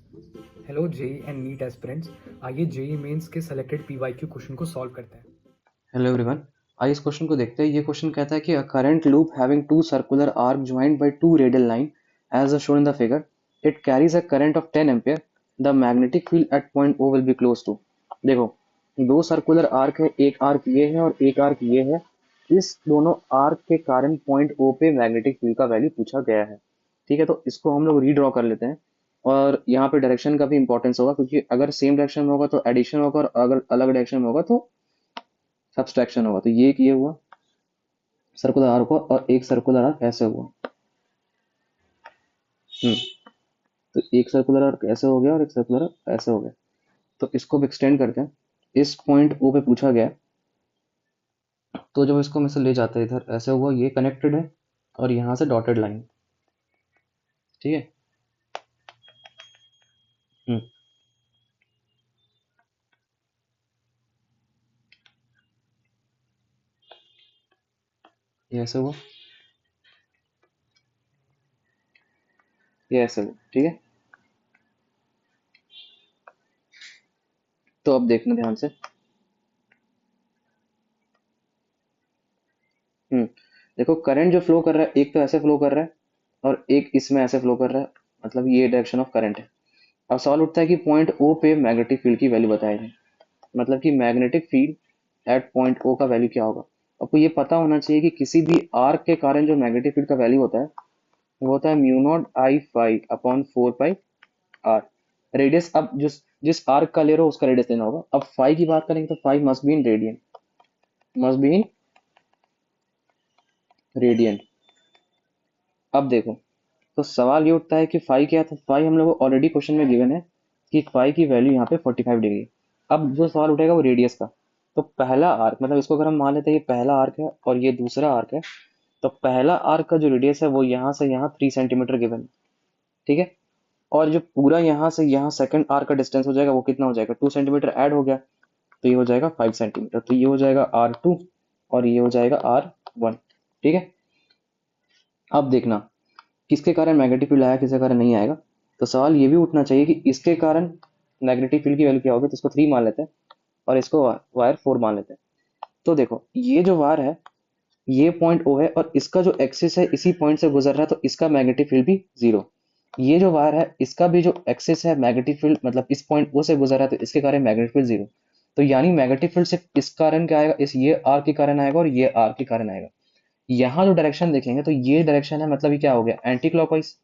Hello JEE and NEET aspirants, आइए JEE Mains के selected PYQ question को solve करते हैं। Hello everyone. आइए इस क्वेश्चन को देखते हैं। ये क्वेश्चन कहता है कि a current loop having two circular arc joined by two radial line as shown in the figure, it carries a current of 10 ampere. The magnetic field at point O will be close to. देखो, दो circular arc है, एक arc ये है और एक arc ये है। इस दोनों आर्क के कारण पॉइंट ओ पे मैग्नेटिक फील्ड का वैल्यू पूछा गया है। ठीक है, तो इसको हम लोग रीड्रॉ कर लेते हैं। और यहाँ पे डायरेक्शन का भी इंपॉर्टेंस होगा, क्योंकि अगर सेम डायरेक्शन में होगा तो एडिशन होगा और अगर अलग डायरेक्शन में होगा तो सब्सट्रैक्शन होगा। तो ये हुआ सर्कुलर आर्क हुआ और एक सर्कुलर आर्क ऐसे हुआ। हम्म तो एक सर्कुलर आर्क ऐसे हो गया और एक सर्कुलर आर्क ऐसे हो गया। तो इसको अब एक्सटेंड करते हैं। इस पॉइंट ओ पे पूछा गया, तो जब इसको में से ले जाते हैं इधर ऐसे हुआ, ये कनेक्टेड है और यहाँ से डॉटेड लाइन। ठीक है। हम्म ये ऐसे हुआ, ये ऐसे हुआ। ठीक है, तो अब देखना ध्यान से। हम्म देखो, करंट जो फ्लो कर रहा है, एक तो ऐसे फ्लो कर रहा है और एक इसमें ऐसे फ्लो कर रहा है। मतलब ये डायरेक्शन ऑफ करंट है। अब सवाल उठता है कि पॉइंट ओ पे मैग्नेटिक फील्ड की वैल्यू बताई जाए। मतलब कि magnetic field at point O का वैल्यू क्या होगा। आपको ये पता होना चाहिए कि किसी भी आर्क के कारण जो मैग्नेटिक फील्ड का वैल्यू होता है वो होता है mu naught I phi upon 4 pi R. Radius, अब जिस जिस आर्क का ले रहे हो उसका रेडियस लेना होगा। अब फाई की बात करेंगे तो phi must be in radian, must be in radian. अब देखो, तो सवाल ये उठता है कि फाई क्या है। तो फाई हम लोग को ऑलरेडी क्वेश्चन में गिवन है कि फाई की वैल्यू यहाँ पे 45 डिग्री है। अब जो सवाल उठेगा वो रेडियस का। तो पहला आर्क, मतलब इसको अगर हम मान लेते हैं ये पहला आर्क है और ये दूसरा आर्क है, तो पहला आर्क का जो रेडियस है वो यहाँ से यहाँ 3 सेंटीमीटर गिवन है। ठीक है। और जो पूरा यहाँ से यहाँ सेकंड आर्क का डिस्टेंस हो जाएगा वो कितना हो जाएगा, 2 सेंटीमीटर ऐड हो गया तो ये हो जाएगा 5 सेंटीमीटर। तो ये हो जाएगा R2 और ये हो जाएगा R1। ठीक है। अब देखना किसके कारण मैग्नेटिक फील्ड आया, किसके कारण नहीं आएगा। तो सवाल ये भी उठना चाहिए कि इसके कारण मैग्नेटिक फील्ड की वैल्यू क्या होगी। तो इसको 3 मान लेते हैं और इसको वायर 4 मान लेते हैं। तो देखो, ये जो वायर है ये पॉइंट ओ है और इसका जो एक्सिस है इसी पॉइंट से गुजर रहा है, तो इसका मैग्नेटिक फील्ड भी जीरो। ये जो वायर है इसका भी जो एक्सिस है मैग्नेटिक फील्ड, मतलब इस पॉइंट ओ से गुजर रहा है, तो इसके कारण मैग्नेटिक फील्ड जीरो। तो यानी मैग्नेटिक फील्ड सिर्फ इस कारण क्या आएगा, इस ये आर के कारण आएगा और ये आर के कारण आएगा। यहाँ जो डायरेक्शन देखेंगे तो ये डायरेक्शन है, मतलब ये क्या हो गया, एंटी क्लॉकवाइज।